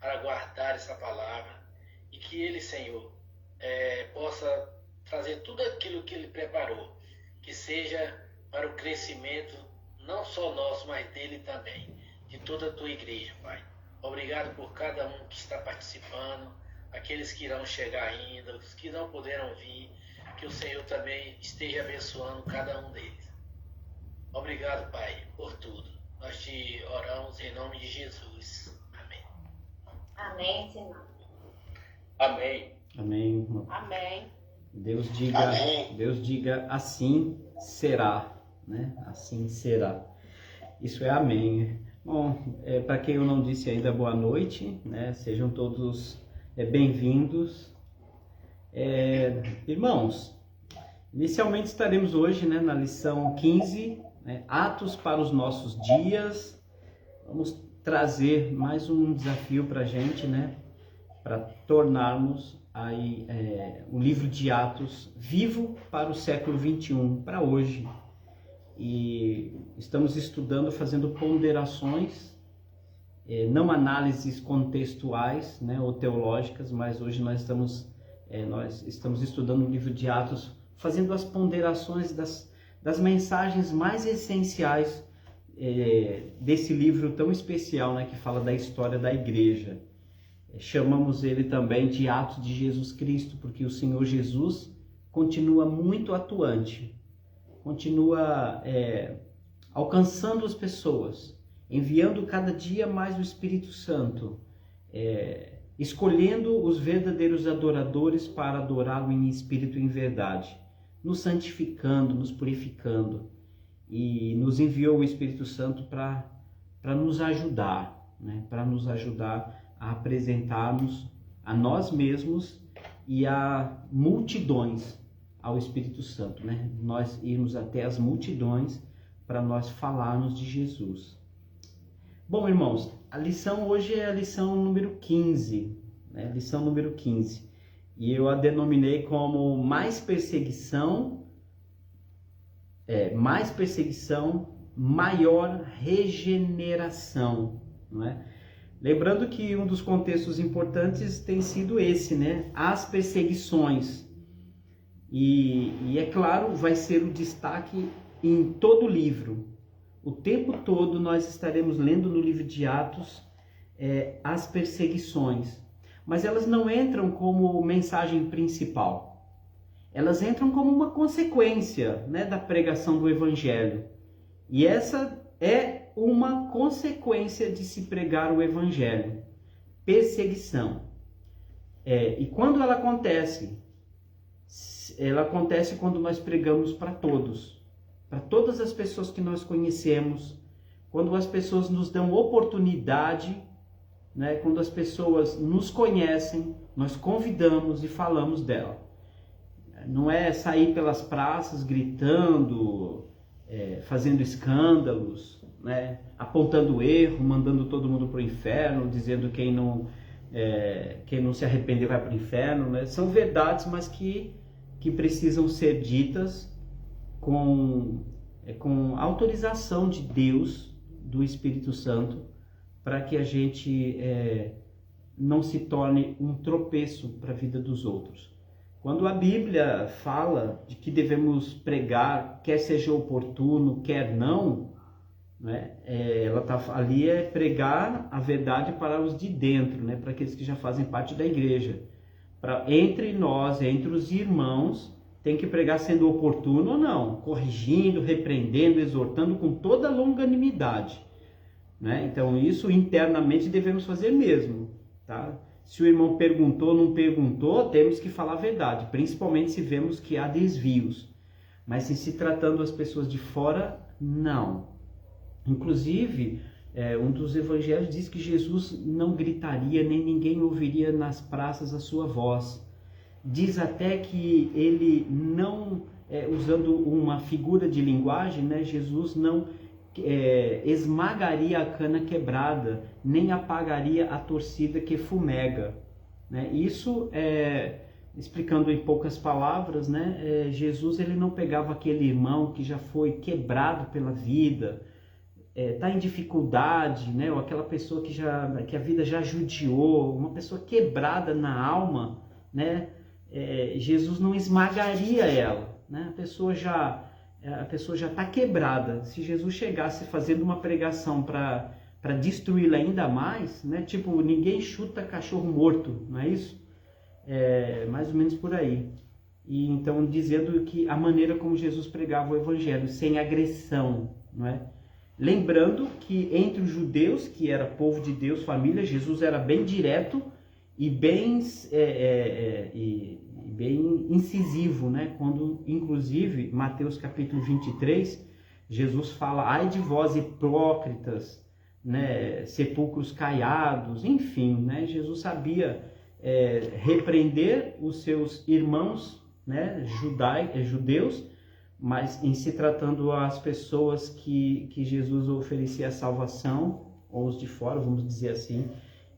para guardar essa palavra e que Ele, Senhor, possa trazer tudo aquilo que Ele preparou, que seja para o crescimento não só nosso, mas dele também, de toda a tua igreja, Pai. Obrigado por cada um que está participando, aqueles que irão chegar ainda, os que não puderam vir, que o Senhor também esteja abençoando cada um deles. Obrigado, Pai, por tudo. Nós te oramos em nome de Jesus. Amém. Amém, Senhor. Amém. Amém. Amém. Deus diga assim será, né? Assim será. Isso é amém. Bom, para quem eu não disse ainda, boa noite, né? Sejam todos bem-vindos. Irmãos, inicialmente estaremos hoje, né, na lição 15, né, Atos para os nossos dias. Vamos trazer mais um desafio para a gente, né? Para tornarmos aí o livro de Atos vivo para o século 21, para hoje. E estamos estudando, fazendo ponderações, não análises contextuais, né, ou teológicas, mas hoje nós estamos estudando o livro de Atos, fazendo as ponderações das mensagens mais essenciais desse livro tão especial, né, que fala da história da igreja. Chamamos ele também de Atos de Jesus Cristo, porque o Senhor Jesus continua muito atuante, continua alcançando as pessoas, enviando cada dia mais o Espírito Santo, escolhendo os verdadeiros adoradores para adorá-lo em espírito e em verdade, nos santificando, nos purificando, e nos enviou o Espírito Santo para nos ajudar, né? Para nos ajudar a apresentarmos a nós mesmos e a multidões ao Espírito Santo, né? Nós irmos até as multidões para nós falarmos de Jesus. Bom, irmãos, a lição hoje é a lição número 15, né? Lição número 15. E eu a denominei como mais perseguição, maior regeneração, não é? Lembrando que um dos contextos importantes tem sido esse, né? As perseguições. E é claro, vai ser o destaque em todo o livro. O tempo todo nós estaremos lendo no livro de Atos as perseguições. Mas elas não entram como mensagem principal. Elas entram como uma consequência, né, da pregação do Evangelho. E essa é uma consequência de se pregar o Evangelho. Perseguição. E quando ela acontece quando nós pregamos para todos. Para todas as pessoas que nós conhecemos. Quando as pessoas nos dão oportunidade, né, quando as pessoas nos conhecem, nós convidamos e falamos dela. Não é sair pelas praças gritando, fazendo escândalos, né, apontando erro, mandando todo mundo para o inferno, dizendo quem não se arrepender vai para o inferno, né? São verdades, mas que precisam ser ditas com autorização de Deus, do Espírito Santo, para que a gente não se torne um tropeço para a vida dos outros. Quando a Bíblia fala de que devemos pregar, quer seja oportuno, quer não, né, ali pregar a verdade para os de dentro, né, para aqueles que já fazem parte da igreja. Entre nós, entre os irmãos, tem que pregar sendo oportuno ou não, corrigindo, repreendendo, exortando com toda longanimidade, né? Então isso internamente devemos fazer mesmo, tá? Se o irmão perguntou ou não perguntou, temos que falar a verdade, principalmente se vemos que há desvios. Mas se tratando as pessoas de fora, não. Inclusive, um dos evangelhos diz que Jesus não gritaria, nem ninguém ouviria nas praças a sua voz. Diz até que ele não, usando uma figura de linguagem, né, Jesus não esmagaria a cana quebrada, nem apagaria a torcida que fumega, né? Isso, explicando em poucas palavras, né, Jesus ele não pegava aquele irmão que já foi quebrado pela vida, está em dificuldade, né? Ou aquela pessoa que a vida já judiou, uma pessoa quebrada na alma, né? Jesus não esmagaria ela, né? A pessoa já está quebrada. Se Jesus chegasse fazendo uma pregação para destruí-la ainda mais, né? Tipo, ninguém chuta cachorro morto, não é isso? Mais ou menos por aí. E então dizendo que a maneira como Jesus pregava o evangelho, sem agressão, não é? Lembrando que entre os judeus, que era povo de Deus, família, Jesus era bem direto e bem incisivo, né? Quando, inclusive, Mateus capítulo 23, Jesus fala: ai de vós hipócritas, né? Sepulcros caiados, enfim, né? Jesus sabia repreender os seus irmãos, né? Judeus, mas em se tratando às pessoas que Jesus oferecia a salvação, ou os de fora, vamos dizer assim,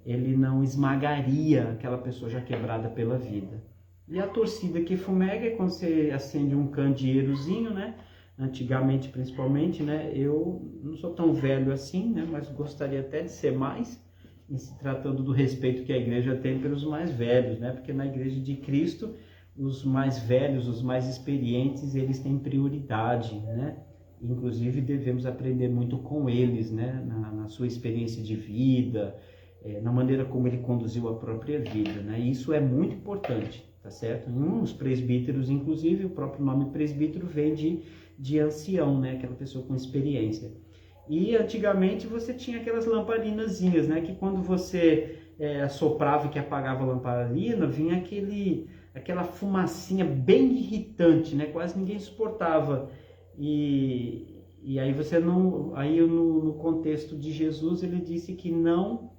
ele não esmagaria aquela pessoa já quebrada pela vida. E a torcida que fumega é quando você acende um candeeirozinho, né? Antigamente, principalmente, né? Eu não sou tão velho assim, né? Mas gostaria até de ser mais, em se tratando do respeito que a igreja tem pelos mais velhos, né? Porque na igreja de Cristo, os mais velhos, os mais experientes, eles têm prioridade, né? Inclusive devemos aprender muito com eles, né? Na sua experiência de vida, na maneira como ele conduziu a própria vida, né? Isso é muito importante, tá certo? Os presbíteros, inclusive, o próprio nome presbítero vem de ancião, né? Aquela pessoa com experiência. E antigamente você tinha aquelas lamparinazinhas, né? Que quando você assoprava e que apagava a lamparina, vinha aquela fumacinha bem irritante, né? Quase ninguém suportava. E aí você não... Aí no contexto de Jesus, ele disse que não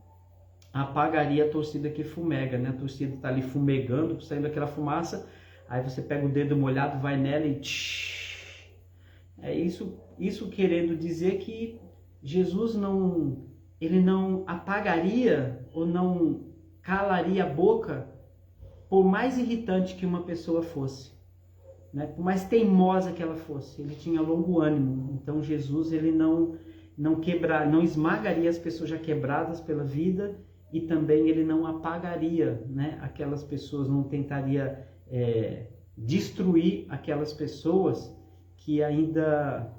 apagaria a torcida que fumega, né? A torcida está ali fumegando, saindo aquela fumaça, aí você pega o dedo molhado, vai nela e... Isso querendo dizer que Jesus ele não apagaria ou não calaria a boca por mais irritante que uma pessoa fosse, né? Por mais teimosa que ela fosse, ele tinha longo ânimo. Então Jesus, ele não esmagaria as pessoas já quebradas pela vida, e também ele não apagaria, né, aquelas pessoas, não tentaria destruir aquelas pessoas que ainda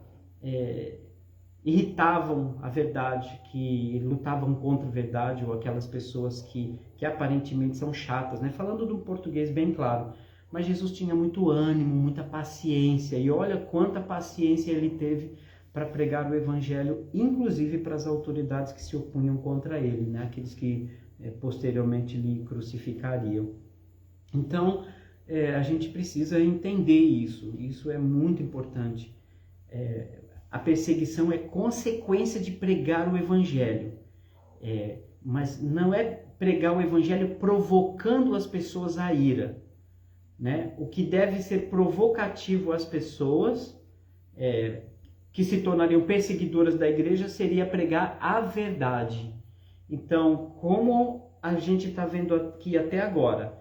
irritavam a verdade, que lutavam contra a verdade, ou aquelas pessoas que aparentemente são chatas, né? Falando do português bem claro. Mas Jesus tinha muito ânimo, muita paciência, e olha quanta paciência ele teve para pregar o evangelho, inclusive para as autoridades que se opunham contra ele, né? Aqueles que posteriormente lhe crucificariam. Então, a gente precisa entender isso é muito importante. A perseguição é consequência de pregar o evangelho, mas não é pregar o evangelho provocando as pessoas à ira, né? O que deve ser provocativo às pessoas que se tornariam perseguidoras da igreja seria pregar a verdade. Então, como a gente está vendo aqui até agora,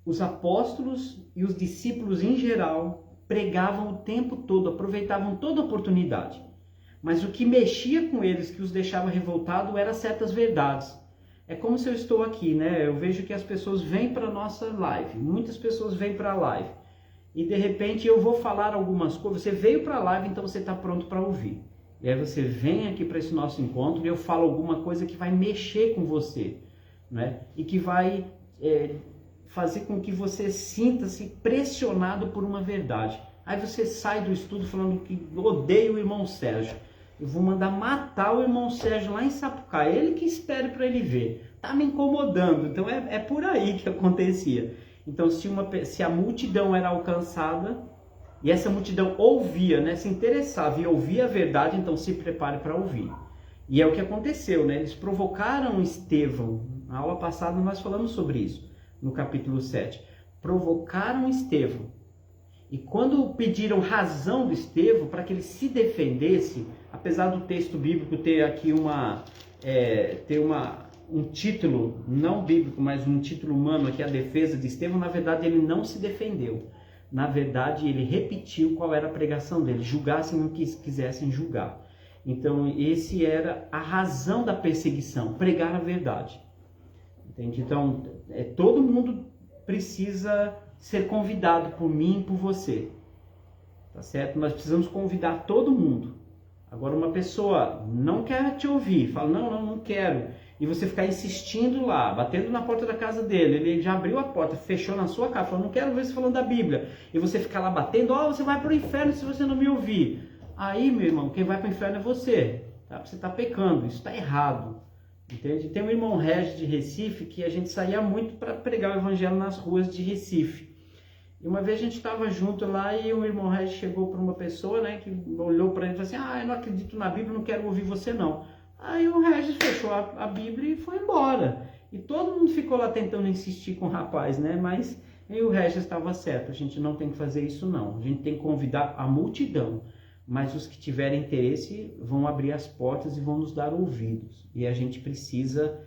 os apóstolos e os discípulos em geral pregavam o tempo todo, aproveitavam toda a oportunidade. Mas o que mexia com eles, que os deixava revoltados, eram certas verdades. É como se eu estou aqui, né? Eu vejo que as pessoas vêm para a nossa live, muitas pessoas vêm para a live, e de repente eu vou falar algumas coisas. Você veio para a live, então você está pronto para ouvir. E aí você vem aqui para esse nosso encontro e eu falo alguma coisa que vai mexer com você, né? E que vai fazer com que você sinta-se pressionado por uma verdade. Aí você sai do estudo falando que odeia o irmão Sérgio. Eu vou mandar matar o irmão Sérgio lá em Sapucaí. Ele que espere para ele ver. Tá me incomodando. Então é por aí que acontecia. Então se a multidão era alcançada e essa multidão ouvia, né, se interessava e ouvia a verdade, então se prepare para ouvir. E é o que aconteceu, né? Eles provocaram Estevão. Na aula passada nós falamos sobre isso, no capítulo 7. Provocaram Estevão. E quando pediram razão do Estevão para que ele se defendesse, apesar do texto bíblico ter aqui um título não bíblico, mas um título humano aqui, a defesa de Estevão, na verdade ele não se defendeu. Na verdade ele repetiu qual era a pregação dele, julgassem o que quisessem julgar. Então, esse era a razão da perseguição, pregar a verdade. Entende? Então, todo mundo precisa ser convidado por mim e por você. Tá certo? Nós precisamos convidar todo mundo. Agora, uma pessoa não quer te ouvir, fala, não quero. E você ficar insistindo lá, batendo na porta da casa dele, ele já abriu a porta, fechou na sua cara, falou, não quero ver você falando da Bíblia. E você ficar lá batendo, você vai para o inferno se você não me ouvir. Aí, meu irmão, quem vai para o inferno é você. Tá? Você está pecando, isso está errado. Entende? Tem um irmão Regis de Recife que a gente saía muito para pregar o evangelho nas ruas de Recife. E uma vez a gente estava junto lá e o irmão Regis chegou para uma pessoa, né, que olhou para ele e falou assim, eu não acredito na Bíblia, não quero ouvir você não. Aí o Regis fechou a Bíblia e foi embora. E todo mundo ficou lá tentando insistir com o rapaz, né? Mas aí o Regis estava certo, a gente não tem que fazer isso não. A gente tem que convidar a multidão. Mas os que tiverem interesse vão abrir as portas e vão nos dar ouvidos. E a gente precisa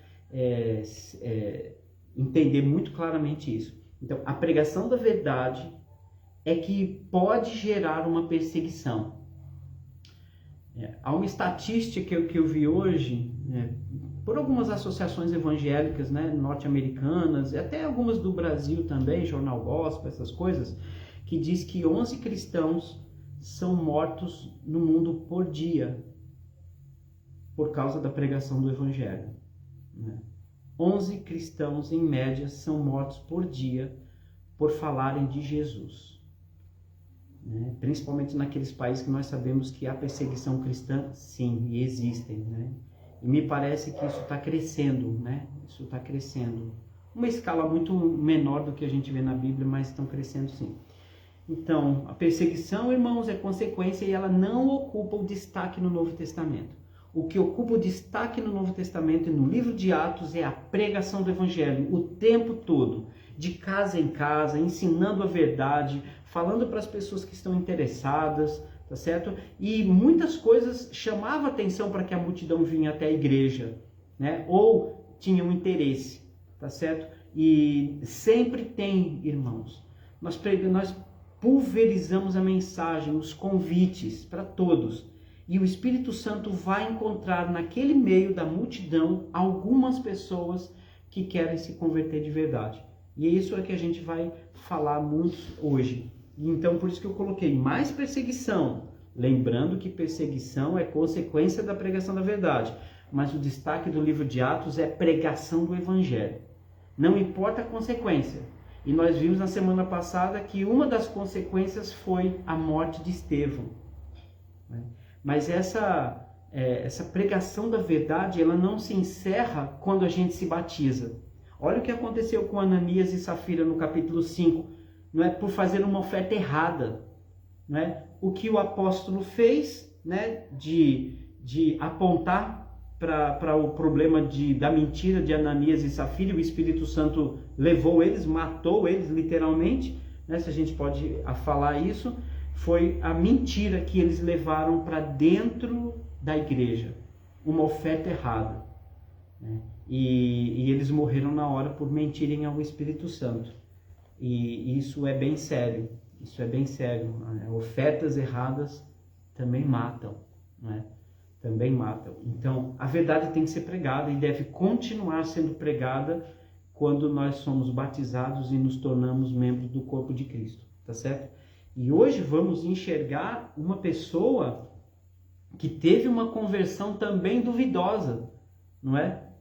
entender muito claramente isso. Então, a pregação da verdade é que pode gerar uma perseguição. Há uma estatística que eu vi hoje, por algumas associações evangélicas, né, norte-americanas, e até algumas do Brasil também, Jornal Gospel, essas coisas, que diz que 11 cristãos são mortos no mundo por dia por causa da pregação do evangelho. 11 cristãos, em média, são mortos por dia por falarem de Jesus. Principalmente naqueles países que nós sabemos que há perseguição cristã, sim, e existem. E me parece que isso está crescendo, Isso está crescendo. Uma escala muito menor do que a gente vê na Bíblia, mas estão crescendo sim. Então, a perseguição, irmãos, é consequência e ela não ocupa o destaque no Novo Testamento. O que ocupa o destaque no Novo Testamento e no livro de Atos é a pregação do Evangelho, o tempo todo, de casa em casa, ensinando a verdade, falando para as pessoas que estão interessadas, tá certo? E muitas coisas chamavam atenção para que a multidão vinha até a igreja, ou tinha um interesse, tá certo? E sempre tem, irmãos, nós pulverizamos a mensagem, os convites para todos. E o Espírito Santo vai encontrar naquele meio da multidão algumas pessoas que querem se converter de verdade. E isso é que a gente vai falar muito hoje. Então, por isso que eu coloquei mais perseguição. Lembrando que perseguição é consequência da pregação da verdade. Mas o destaque do livro de Atos é pregação do Evangelho. Não importa a consequência. E nós vimos na semana passada que uma das consequências foi a morte de Estevão. Mas essa pregação da verdade, ela não se encerra quando a gente se batiza. Olha o que aconteceu com Ananias e Safira no capítulo 5. Não é por fazer uma oferta errada. O que o apóstolo fez, de apontar para o problema da mentira de Ananias e Safira, o Espírito Santo levou eles, matou eles literalmente, se a gente pode falar isso, foi a mentira que eles levaram para dentro da igreja, uma oferta errada. E eles morreram na hora por mentirem ao Espírito Santo. E isso é bem sério, Ofertas erradas também matam, Também matam. Então, a verdade tem que ser pregada e deve continuar sendo pregada quando nós somos batizados e nos tornamos membros do corpo de Cristo, tá certo? E hoje vamos enxergar uma pessoa que teve uma conversão também duvidosa,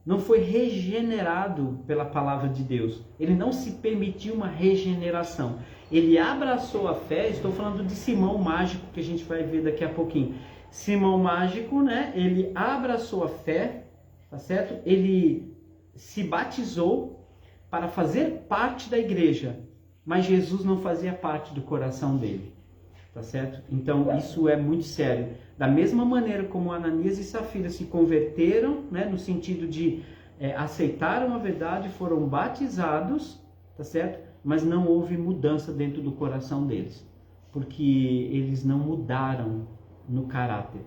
Não foi regenerado pela palavra de Deus. Ele não se permitiu uma regeneração. Ele abraçou a fé. Estou falando de Simão Mágico, que a gente vai ver daqui a pouquinho. Simão Mágico, ele abraçou a fé, tá certo? Ele se batizou para fazer parte da igreja, mas Jesus não fazia parte do coração dele, tá certo? Então isso é muito sério. Da mesma maneira como Ananias e Safira se converteram, no sentido de aceitaram a verdade, foram batizados, tá certo? Mas não houve mudança dentro do coração deles, porque eles não mudaram no caráter.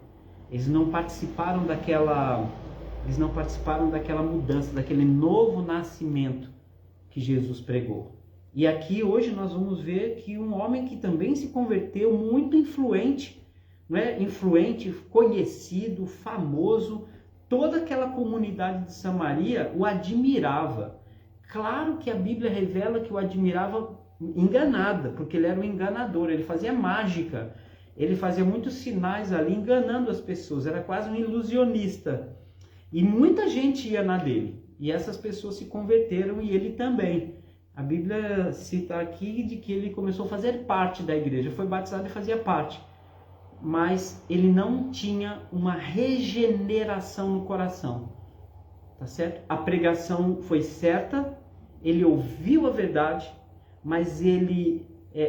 Eles não participaram daquela mudança, daquele novo nascimento que Jesus pregou. E aqui hoje nós vamos ver que um homem que também se converteu, muito influente, não é, influente, conhecido, famoso. Toda aquela comunidade de Samaria o admirava. Claro que a Bíblia revela que o admirava enganada, porque ele era um enganador, ele fazia mágica, ele fazia muitos sinais ali, enganando as pessoas, era quase um ilusionista. E muita gente ia na dele, e essas pessoas se converteram, e ele também. A Bíblia cita aqui de que ele começou a fazer parte da igreja, foi batizado e fazia parte. Mas ele não tinha uma regeneração no coração, tá certo? A pregação foi certa, ele ouviu a verdade, mas ele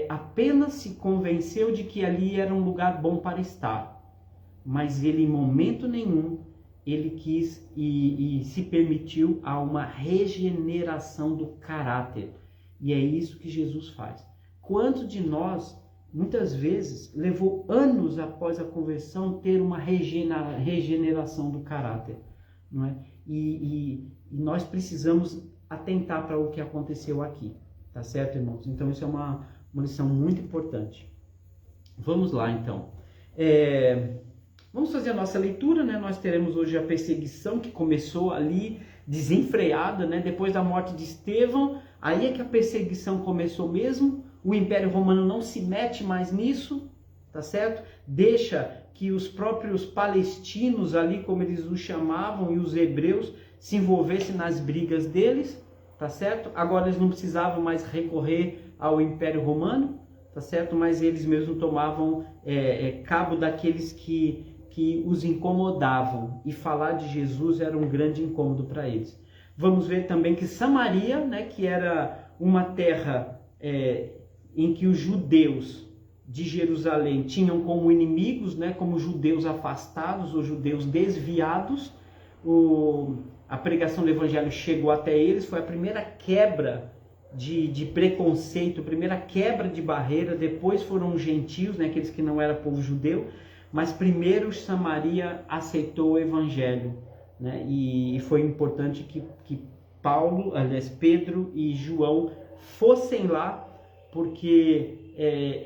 apenas se convenceu de que ali era um lugar bom para estar. Mas ele, em momento nenhum, ele quis e se permitiu a uma regeneração do caráter. E é isso que Jesus faz. Quantos de nós, muitas vezes, levou anos após a conversão ter uma regeneração do caráter, não é? E nós precisamos atentar para o que aconteceu aqui, tá certo, irmãos? Então isso é uma lição muito importante. Vamos lá, então. Vamos fazer a nossa leitura, né? Nós teremos hoje a perseguição que começou ali, desenfreada, né? Depois da morte de Estevão, aí é que a perseguição começou mesmo. O Império Romano não se mete mais nisso, tá certo? Deixa que os próprios palestinos ali, como eles os chamavam, e os hebreus se envolvessem nas brigas deles, tá certo? Agora eles não precisavam mais recorrer ao Império Romano, tá certo? Mas eles mesmos tomavam cabo daqueles que os incomodavam, e falar de Jesus era um grande incômodo para eles. Vamos ver também que Samaria, né, que era uma terra em que os judeus de Jerusalém tinham como inimigos, né, como judeus afastados ou judeus desviados, a pregação do evangelho chegou até eles, foi a primeira quebra de preconceito, a primeira quebra de barreira. Depois foram os gentios, né, aqueles que não eram povo judeu, mas primeiro Samaria aceitou o evangelho, né, e foi importante que Paulo, aliás, Pedro e João fossem lá, porque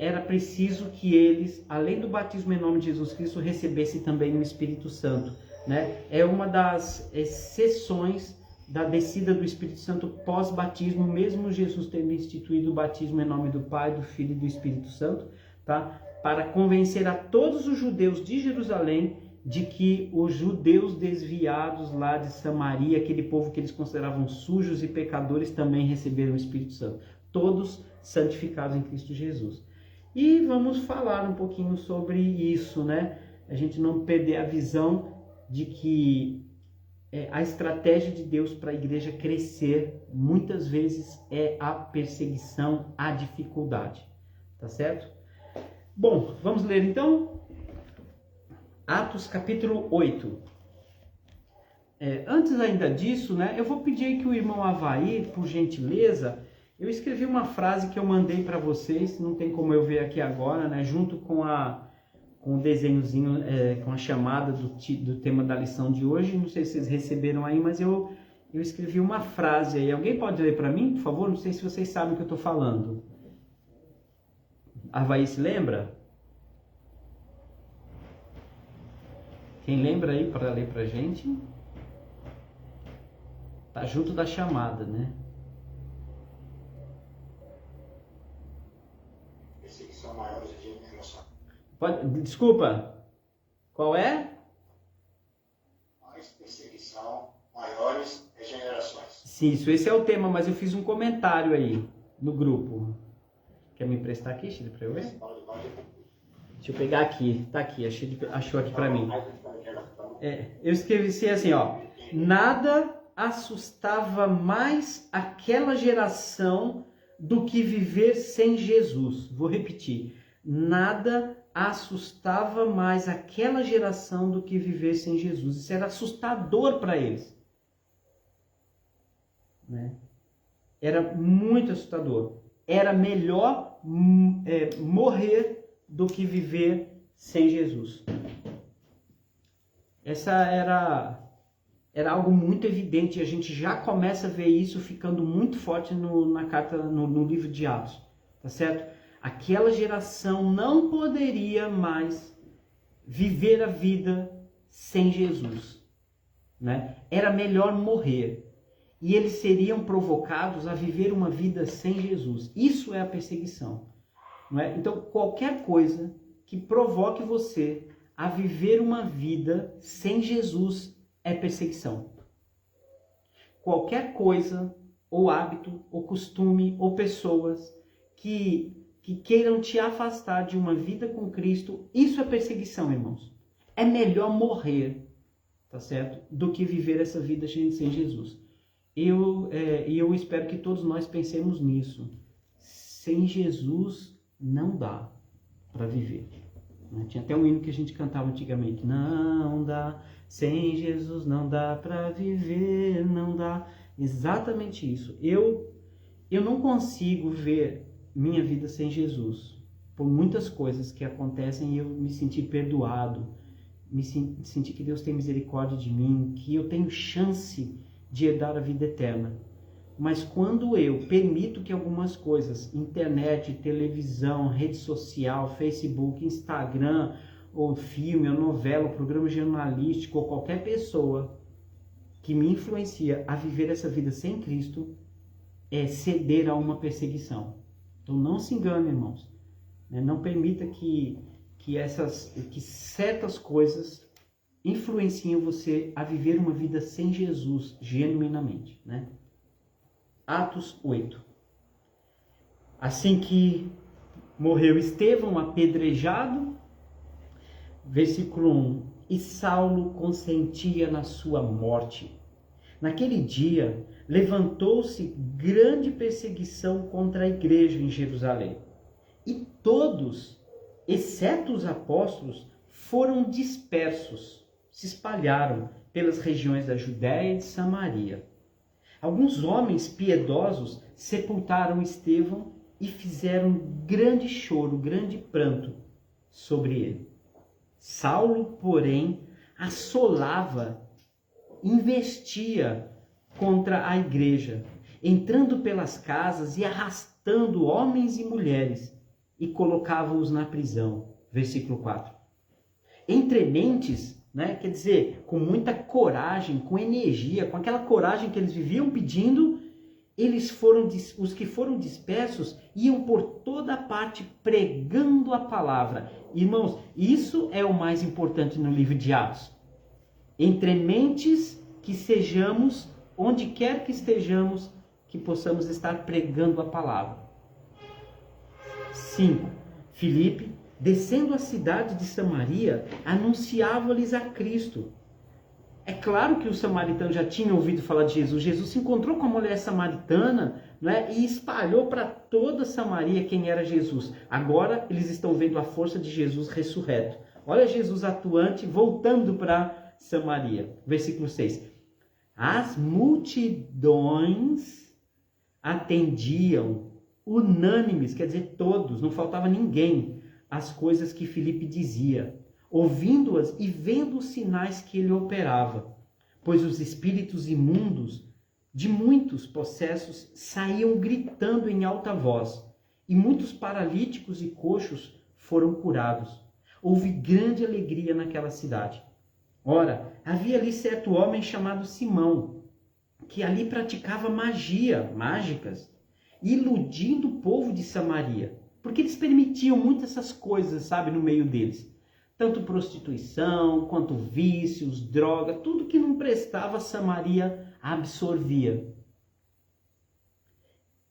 era preciso que eles, além do batismo em nome de Jesus Cristo, recebessem também o Espírito Santo, né? É uma das exceções da descida do Espírito Santo pós-batismo, mesmo Jesus tendo instituído o batismo em nome do Pai, do Filho e do Espírito Santo, tá? Para convencer a todos os judeus de Jerusalém de que os judeus desviados lá de Samaria, aquele povo que eles consideravam sujos e pecadores, também receberam o Espírito Santo. Todos santificados em Cristo Jesus. E vamos falar um pouquinho sobre isso, né? A gente não perder a visão de que a estratégia de Deus para a igreja crescer, muitas vezes, é a perseguição, a dificuldade. Tá certo? Bom, vamos ler então Atos capítulo 8. Antes ainda disso, né, eu vou pedir que o irmão Avaí, por gentileza, eu escrevi uma frase que eu mandei para vocês, não tem como eu ver aqui agora, né, junto com o desenhozinho, com a chamada do tema da lição de hoje. Não sei se vocês receberam aí, mas eu escrevi uma frase aí. Alguém pode ler para mim, por favor? Não sei se vocês sabem o que eu estou falando. Avaí se lembra? Quem lembra aí para ler para a gente? Tá junto da chamada, né? Perseguição maiores de regeneração. Desculpa, qual é? Mais perseguição, maiores regenerações. Sim, esse é o tema, mas eu fiz um comentário aí no grupo. Quer me emprestar aqui, Chile, para eu ver? Deixa eu pegar aqui, tá aqui, achou aqui para mim. Eu escrevi assim, ó: nada assustava mais aquela geração do que viver sem Jesus. Vou repetir. Nada assustava mais aquela geração do que viver sem Jesus. Isso era assustador para eles, né? Era muito assustador. Era melhor morrer do que viver sem Jesus. Essa era algo muito evidente, e a gente já começa a ver isso ficando muito forte no livro de Atos, tá certo? Aquela geração não poderia mais viver a vida sem Jesus, né? Era melhor morrer. E eles seriam provocados a viver uma vida sem Jesus. Isso é a perseguição, não é? Então, qualquer coisa que provoque você a viver uma vida sem Jesus é perseguição. Qualquer coisa, ou hábito, ou costume, ou pessoas que queiram te afastar de uma vida com Cristo, isso é perseguição, irmãos. É melhor morrer, tá certo? Do que viver essa vida sem Jesus. E eu espero que todos nós pensemos nisso. Sem Jesus não dá para viver. Tinha até um hino que a gente cantava antigamente. Não dá, sem Jesus não dá para viver, não dá. Exatamente isso. Eu não consigo ver minha vida sem Jesus. Por muitas coisas que acontecem e eu me senti perdoado. Me senti que Deus tem misericórdia de mim, que eu tenho chance de herdar a vida eterna. Mas quando eu permito que algumas coisas, internet, televisão, rede social, Facebook, Instagram, ou filme, ou novela, ou programa jornalístico, ou qualquer pessoa que me influencia a viver essa vida sem Cristo, é ceder a uma perseguição. Então não se engane, irmãos. Não permita que certas coisas influenciam você a viver uma vida sem Jesus, genuinamente, né? Atos 8. Assim que morreu Estevão apedrejado, versículo 1, e Saulo consentia na sua morte. Naquele dia, levantou-se grande perseguição contra a igreja em Jerusalém. E todos, exceto os apóstolos, foram dispersos, se espalharam pelas regiões da Judéia e de Samaria. Alguns homens piedosos sepultaram Estevão e fizeram grande choro, grande pranto sobre ele. Saulo, porém, assolava, investia contra a igreja, entrando pelas casas e arrastando homens e mulheres, e colocava-os na prisão. Versículo 4. Entre mentes, quer dizer, com muita coragem, com energia, com aquela coragem que eles viviam pedindo, os que foram dispersos iam por toda parte pregando a palavra. Irmãos, isso é o mais importante no livro de Atos. Entre mentes que sejamos, onde quer que estejamos, que possamos estar pregando a palavra. 5. Filipe, descendo a cidade de Samaria, anunciava-lhes a Cristo. É claro que os samaritanos já tinham ouvido falar de Jesus. Jesus se encontrou com a mulher samaritana, e espalhou para toda Samaria quem era Jesus. Agora eles estão vendo a força de Jesus ressurreto. Olha Jesus atuante voltando para Samaria. Versículo 6. As multidões atendiam, unânimes, quer dizer todos, não faltava ninguém, as coisas que Filipe dizia, ouvindo-as e vendo os sinais que ele operava, pois os espíritos imundos de muitos possessos saíam gritando em alta voz, e muitos paralíticos e coxos foram curados. Houve grande alegria naquela cidade. Ora, havia ali certo homem chamado Simão, que ali praticava mágicas, iludindo o povo de Samaria, porque eles permitiam muitas essas coisas, no meio deles. Tanto prostituição, quanto vícios, droga, tudo que não prestava, Samaria absorvia.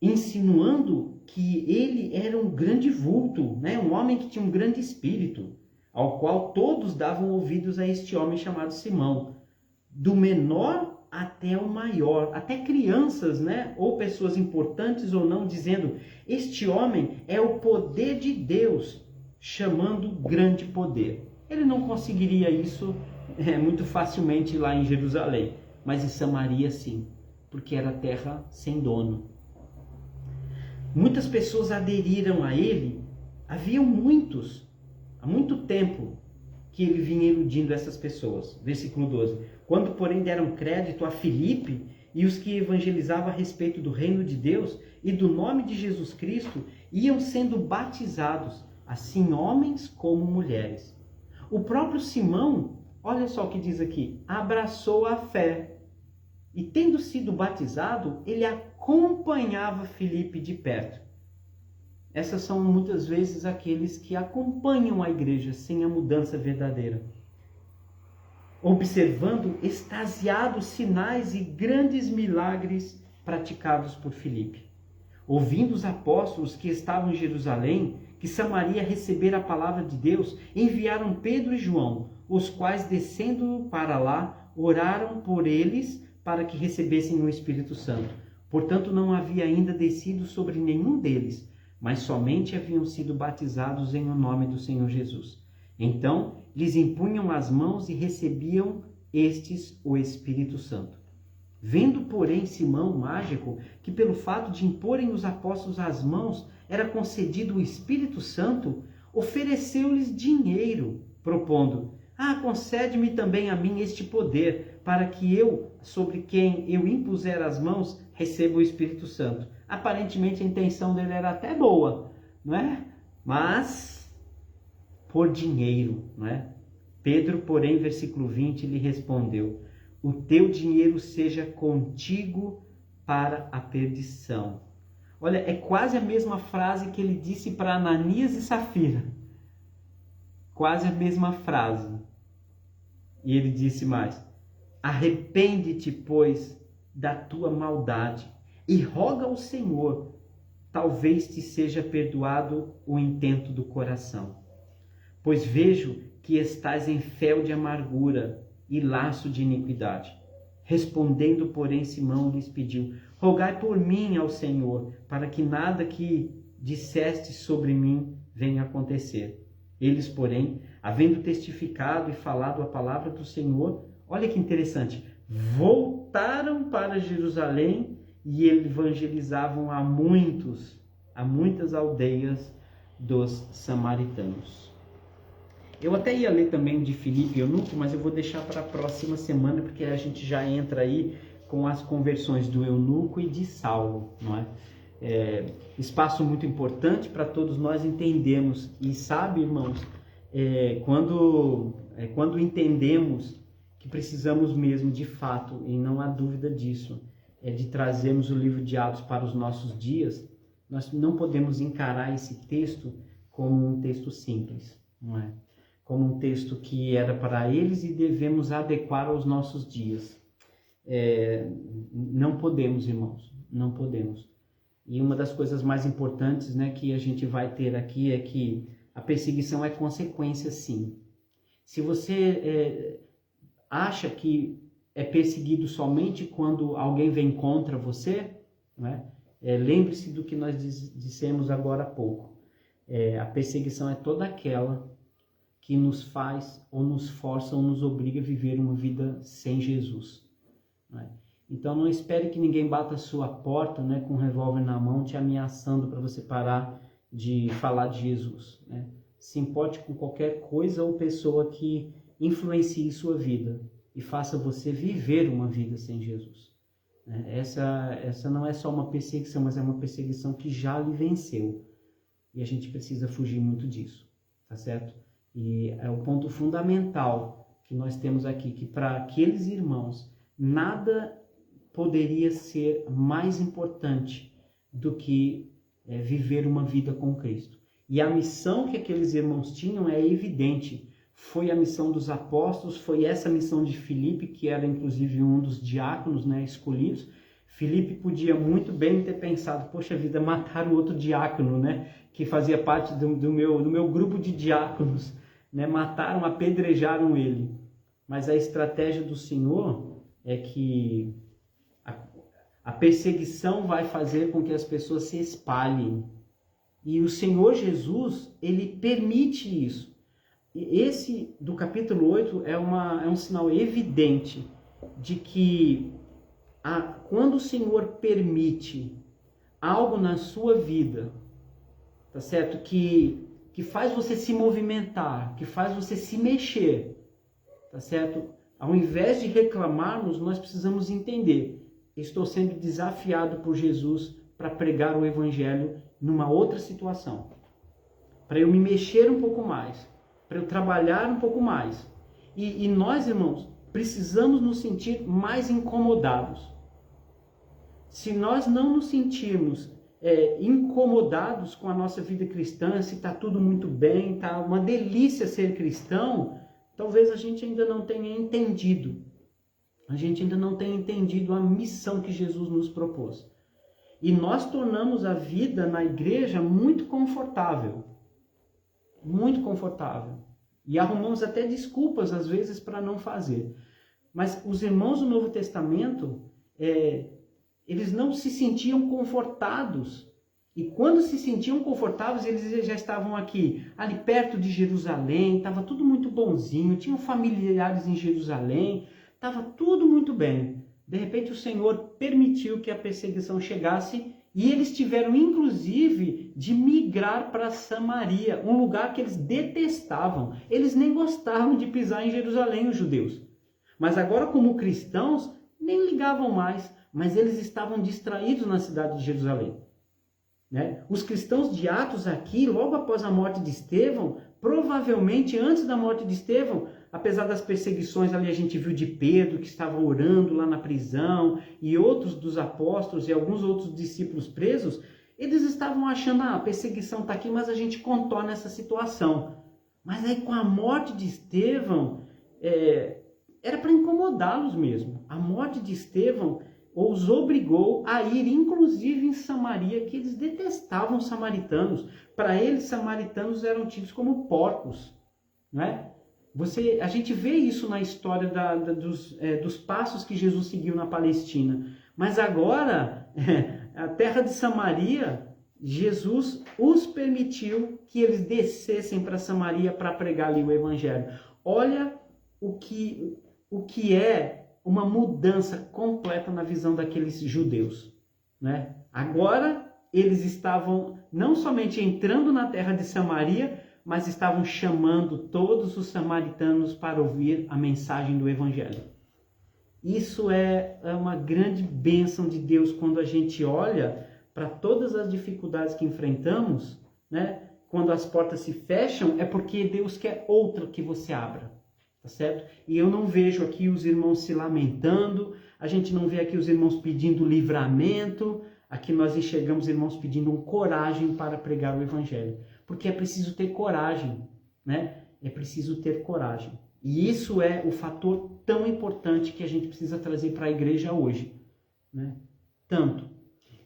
Insinuando que ele era um grande vulto, um homem que tinha um grande espírito, ao qual todos davam ouvidos a este homem chamado Simão, do menor até o maior, até crianças, ou pessoas importantes ou não, dizendo: este homem é o poder de Deus, chamando grande poder. Ele não conseguiria isso muito facilmente lá em Jerusalém, mas em Samaria sim, porque era terra sem dono. Muitas pessoas aderiram a ele, haviam muitos, há muito tempo que ele vinha iludindo essas pessoas. Versículo 12. Quando, porém, deram crédito a Filipe e os que evangelizavam a respeito do reino de Deus e do nome de Jesus Cristo, iam sendo batizados, assim homens como mulheres. o próprio Simão, olha só o que diz aqui, abraçou a fé. E tendo sido batizado, ele acompanhava Filipe de perto. Essas são muitas vezes aqueles que acompanham a igreja sem a mudança verdadeira. Observando extasiados sinais e grandes milagres praticados por Filipe. Ouvindo os apóstolos que estavam em Jerusalém, que Samaria recebera a palavra de Deus, enviaram Pedro e João, os quais, descendo para lá, oraram por eles para que recebessem o Espírito Santo. Portanto, não havia ainda descido sobre nenhum deles, mas somente haviam sido batizados em o nome do Senhor Jesus. Então, lhes impunham as mãos e recebiam estes o Espírito Santo. Vendo, porém, Simão, mágico, que pelo fato de imporem os apóstolos as mãos era concedido o Espírito Santo, ofereceu-lhes dinheiro, propondo: concede-me também a mim este poder, para que eu, sobre quem eu impuser as mãos, receba o Espírito Santo. Aparentemente a intenção dele era até boa, não é? Mas por dinheiro, não é? Pedro, porém, versículo 20, lhe respondeu: o teu dinheiro seja contigo para a perdição. Olha, é quase a mesma frase que ele disse para Ananias e Safira. Quase a mesma frase. E ele disse mais: arrepende-te, pois, da tua maldade e roga ao Senhor, talvez te seja perdoado o intento do coração. Pois vejo que estás em fel de amargura e laço de iniquidade. Respondendo, porém, Simão lhes pediu: rogai por mim ao Senhor, para que nada que disseste sobre mim venha acontecer. Eles, porém, havendo testificado e falado a palavra do Senhor, olha que interessante, voltaram para Jerusalém e evangelizavam a muitas aldeias dos samaritanos. Eu até ia ler também de Filipe e Eunuco, mas eu vou deixar para a próxima semana, porque a gente já entra aí com as conversões do Eunuco e de Saulo, não é? Espaço muito importante para todos nós entendermos. E sabe, irmãos, quando entendemos que precisamos mesmo, de fato, e não há dúvida disso, de trazermos o livro de Atos para os nossos dias, nós não podemos encarar esse texto como um texto simples, não é? Como um texto que era para eles e devemos adequar aos nossos dias. Não podemos, irmãos, não podemos. E uma das coisas mais importantes, né, que a gente vai ter aqui é que a perseguição é consequência, sim. Se você acha que é perseguido somente quando alguém vem contra você, né, lembre-se do que nós dissemos agora há pouco. A perseguição é toda aquela que nos faz, ou nos força, ou nos obriga a viver uma vida sem Jesus. Né? Então não espere que ninguém bata a sua porta, né, com um revólver na mão, te ameaçando para você parar de falar de Jesus. Né? Se importe com qualquer coisa ou pessoa que influencie sua vida e faça você viver uma vida sem Jesus. Né? Essa não é só uma perseguição, mas é uma perseguição que já lhe venceu. E a gente precisa fugir muito disso, tá certo? E é o ponto fundamental que nós temos aqui, que para aqueles irmãos, nada poderia ser mais importante do que viver uma vida com Cristo. E a missão que aqueles irmãos tinham é evidente. Foi a missão dos apóstolos, foi essa missão de Filipe, que era inclusive um dos diáconos, né, escolhidos. Filipe podia muito bem ter pensado: poxa vida, mataram outro diácono, né, que fazia parte do meu grupo de diáconos. Né, mataram, apedrejaram ele. Mas a estratégia do Senhor é que a perseguição vai fazer com que as pessoas se espalhem. E o Senhor Jesus, ele permite isso. E esse do capítulo 8 é um sinal evidente de que quando o Senhor permite algo na sua vida, tá certo? Que faz você se movimentar, que faz você se mexer, tá certo? Ao invés de reclamarmos, nós precisamos entender: estou sendo desafiado por Jesus para pregar o Evangelho numa outra situação, para eu me mexer um pouco mais, para eu trabalhar um pouco mais. E nós, irmãos, precisamos nos sentir mais incomodados. Se nós não nos sentirmos incomodados com a nossa vida cristã, se está tudo muito bem, está uma delícia ser cristão, talvez a gente ainda não tenha entendido. A gente ainda não tenha entendido a missão que Jesus nos propôs. E nós tornamos a vida na igreja muito confortável. Muito confortável. E arrumamos até desculpas, às vezes, para não fazer. Mas os irmãos do Novo Testamento, eles não se sentiam confortados. E quando se sentiam confortáveis, eles já estavam aqui, ali perto de Jerusalém, estava tudo muito bonzinho, tinham familiares em Jerusalém, estava tudo muito bem. De repente o Senhor permitiu que a perseguição chegasse e eles tiveram, inclusive, de migrar para Samaria, um lugar que eles detestavam. Eles nem gostavam de pisar em Jerusalém, os judeus. Mas agora, como cristãos, nem ligavam mais, mas eles estavam distraídos na cidade de Jerusalém. Né? Os cristãos de Atos aqui, logo após a morte de Estevão, provavelmente antes da morte de Estevão, apesar das perseguições ali, a gente viu de Pedro, que estava orando lá na prisão, e outros dos apóstolos e alguns outros discípulos presos, eles estavam achando, a perseguição está aqui, mas a gente contorna essa situação. Mas aí com a morte de Estevão, era para incomodá-los mesmo. A morte de Estevão os obrigou a ir, inclusive, em Samaria, que eles detestavam os samaritanos. Para eles, samaritanos eram tidos como porcos. Não é? A gente vê isso na história dos passos que Jesus seguiu na Palestina. Mas agora, a terra de Samaria, Jesus os permitiu que eles descessem para Samaria para pregar ali o Evangelho. Olha o que é uma mudança completa na visão daqueles judeus. Né? Agora, eles estavam não somente entrando na terra de Samaria, mas estavam chamando todos os samaritanos para ouvir a mensagem do Evangelho. Isso é uma grande bênção de Deus quando a gente olha para todas as dificuldades que enfrentamos, né? Quando as portas se fecham, é porque Deus quer outra que você abra. Tá certo? E eu não vejo aqui os irmãos se lamentando, a gente não vê aqui os irmãos pedindo livramento, aqui nós enxergamos irmãos pedindo coragem para pregar o Evangelho. Porque é preciso ter coragem, né? É preciso ter coragem. E isso é o fator tão importante que a gente precisa trazer para a igreja hoje, né? Tanto.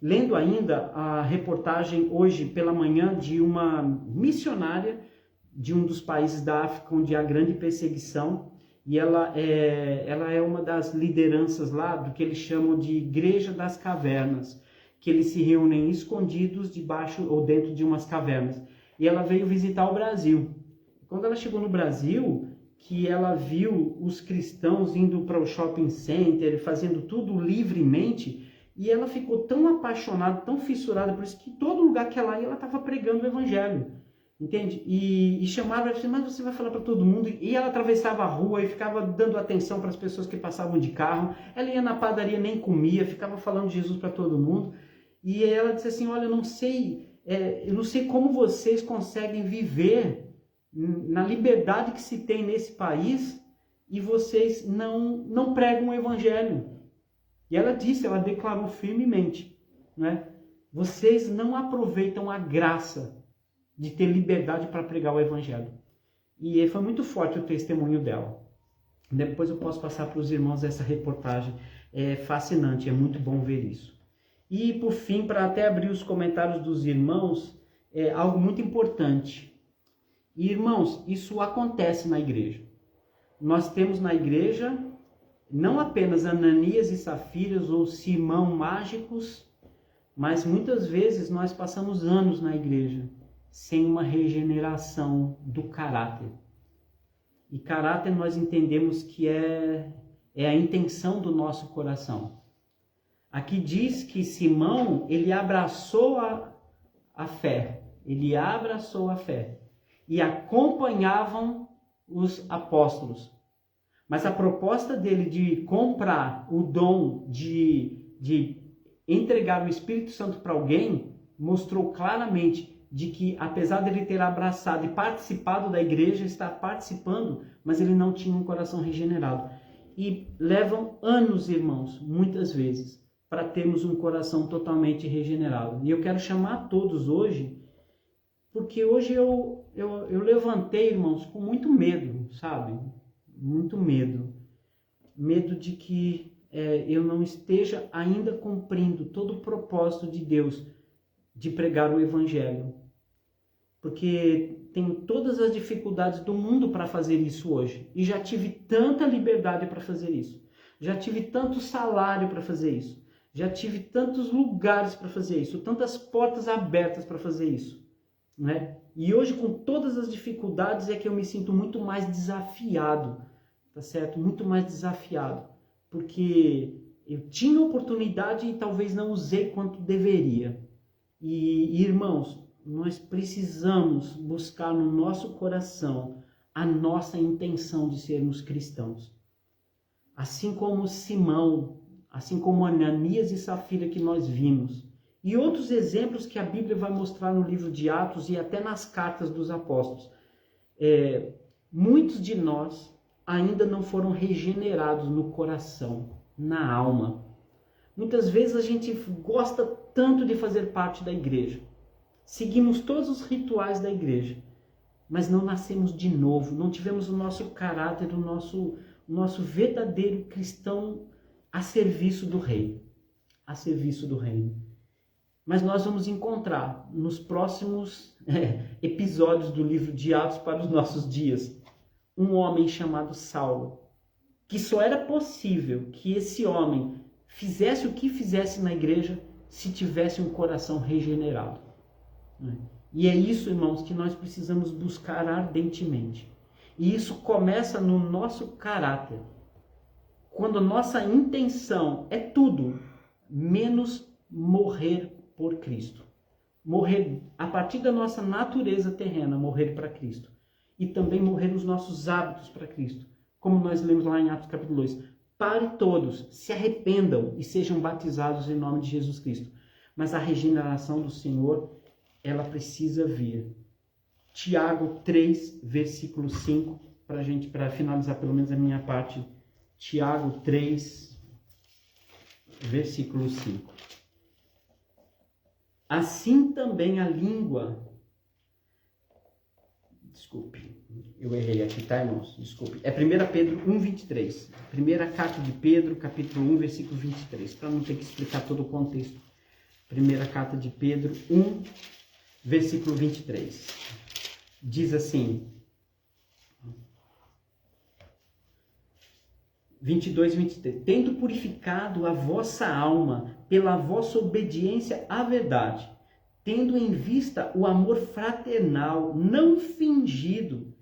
Lendo ainda a reportagem hoje pela manhã de uma missionária de um dos países da África onde há grande perseguição, e ela é uma das lideranças lá do que eles chamam de Igreja das Cavernas, que eles se reúnem escondidos debaixo ou dentro de umas cavernas. E ela veio visitar o Brasil. Quando ela chegou no Brasil, que ela viu os cristãos indo para o shopping center, fazendo tudo livremente, e ela ficou tão apaixonada, tão fissurada por isso, que todo lugar que ela ia, ela estava pregando o Evangelho. Entende? E chamaram ela e disseram, mas você vai falar para todo mundo? E ela atravessava a rua e ficava dando atenção para as pessoas que passavam de carro. Ela ia na padaria, nem comia, ficava falando de Jesus para todo mundo. E ela disse assim, olha, eu não sei como vocês conseguem viver na liberdade que se tem nesse país e vocês não pregam o Evangelho. E ela declarou firmemente, né? Vocês não aproveitam a graça de ter liberdade para pregar o Evangelho. E foi muito forte o testemunho dela. Depois eu posso passar para os irmãos essa reportagem. É fascinante, é muito bom ver isso. E por fim, para até abrir os comentários dos irmãos, é algo muito importante. E, irmãos, isso acontece na igreja. Nós temos na igreja não apenas Ananias e Safiras ou Simão mágicos, mas muitas vezes nós passamos anos na igreja sem uma regeneração do caráter. E caráter nós entendemos que é a intenção do nosso coração. Aqui diz que Simão, ele abraçou a fé. Ele abraçou a fé. E acompanhavam os apóstolos. Mas a proposta dele de comprar o dom de entregar o Espírito Santo para alguém, mostrou claramente de que, apesar dele ter abraçado e participado da igreja, está participando, mas ele não tinha um coração regenerado. E levam anos, irmãos, muitas vezes, para termos um coração totalmente regenerado. E eu quero chamar a todos hoje, porque hoje eu levantei, irmãos, com muito medo, sabe? Muito medo. Medo de que eu não esteja ainda cumprindo todo o propósito de Deus de pregar o Evangelho. Porque tenho todas as dificuldades do mundo para fazer isso hoje. E já tive tanta liberdade para fazer isso. Já tive tanto salário para fazer isso. Já tive tantos lugares para fazer isso. Tantas portas abertas para fazer isso. Né? E hoje, com todas as dificuldades, é que eu me sinto muito mais desafiado. Tá certo? Muito mais desafiado. Porque eu tinha oportunidade e talvez não usei quanto deveria. E irmãos, nós precisamos buscar no nosso coração a nossa intenção de sermos cristãos. Assim como Simão, assim como Ananias e Safira que nós vimos, e outros exemplos que a Bíblia vai mostrar no livro de Atos e até nas cartas dos apóstolos. Muitos de nós ainda não foram regenerados no coração, na alma. Muitas vezes a gente gosta tanto de fazer parte da igreja. Seguimos todos os rituais da igreja, mas não nascemos de novo, não tivemos o nosso caráter, o nosso verdadeiro cristão a serviço do Rei, a serviço do Reino. Mas nós vamos encontrar nos próximos episódios do livro de Atos para os nossos dias, um homem chamado Saulo, que só era possível que esse homem fizesse o que fizesse na igreja se tivesse um coração regenerado. E é isso, irmãos, que nós precisamos buscar ardentemente. E isso começa no nosso caráter. Quando a nossa intenção é tudo menos morrer por Cristo. Morrer a partir da nossa natureza terrena, morrer para Cristo. E também morrer nos nossos hábitos para Cristo. Como nós lemos lá em Atos capítulo 2. Para todos, se arrependam e sejam batizados em nome de Jesus Cristo. Mas a regeneração do Senhor, ela precisa vir. Tiago 3, versículo 5, para finalizar pelo menos a minha parte. Tiago 3, versículo 5. Assim também a língua... Desculpe, eu errei aqui, tá, irmãos? Desculpe. É 1 Pedro 1, 23. Primeira carta de Pedro, capítulo 1, versículo 23. Para não ter que explicar todo o contexto. Primeira carta de Pedro 1, versículo 23. Diz assim... 22 e 23. Tendo purificado a vossa alma pela vossa obediência à verdade, tendo em vista o amor fraternal, não fingido,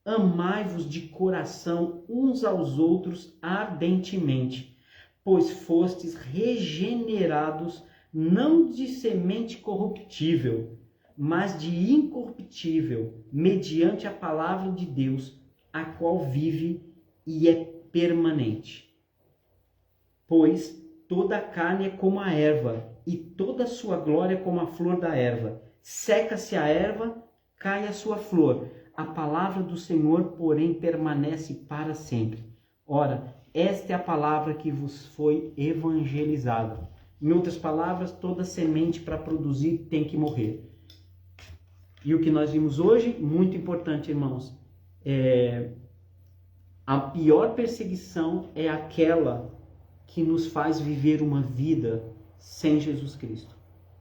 amai-vos de coração uns aos outros ardentemente, pois fostes regenerados não de semente corruptível, mas de incorruptível, mediante a palavra de Deus, a qual vive e é permanente. Pois toda a carne é como a erva, e toda a sua glória como a flor da erva. Seca-se a erva, cai a sua flor. A palavra do Senhor, porém, permanece para sempre. Ora, esta é a palavra que vos foi evangelizada. Em outras palavras, toda semente para produzir tem que morrer. E o que nós vimos hoje, muito importante, irmãos, a pior perseguição é aquela que nos faz viver uma vida sem Jesus Cristo.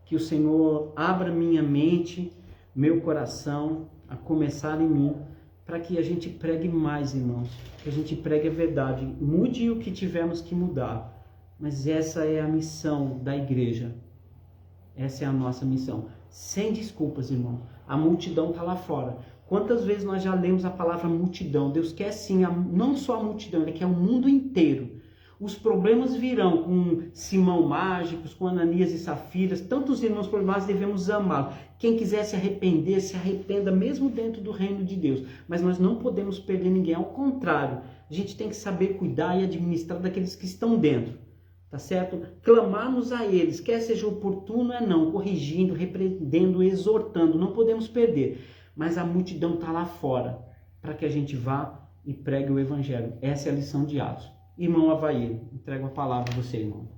Que o Senhor abra minha mente, meu coração, a começar em mim, para que a gente pregue mais, irmãos. Que a gente pregue a verdade. Mude o que tivermos que mudar. Mas essa é a missão da igreja. Essa é a nossa missão. Sem desculpas, irmão. A multidão está lá fora. Quantas vezes nós já lemos a palavra multidão? Deus quer sim, não só a multidão, Ele quer o mundo inteiro. Os problemas virão com Simão Mágicos, com Ananias e Safiras. Tantos irmãos problemas devemos amá-los. Quem quiser se arrepender, se arrependa mesmo dentro do reino de Deus. Mas nós não podemos perder ninguém. Ao contrário, a gente tem que saber cuidar e administrar daqueles que estão dentro. tá certo? Clamarmos a eles, quer seja oportuno ou não, corrigindo, repreendendo, exortando, não podemos perder. Mas a multidão está lá fora, para que a gente vá e pregue o evangelho. Essa é a lição de Atos. Irmão Avaí, entrego a palavra a você, irmão.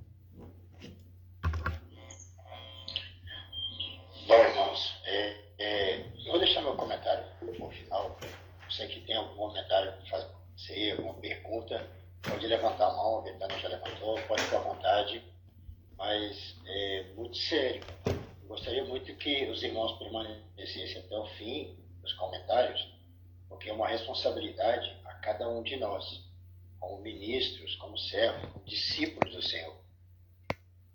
Bom, irmãos, eu vou deixar meu comentário no final. Você que tem algum comentário para fazer, alguma pergunta, pode levantar a mão, a Betânia já levantou, pode ficar à vontade, mas é muito sério. Eu gostaria muito que os irmãos permanecessem até o fim dos comentários, porque é uma responsabilidade a cada um de nós, como ministros, como servos, como discípulos do Senhor.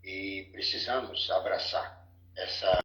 E precisamos abraçar essa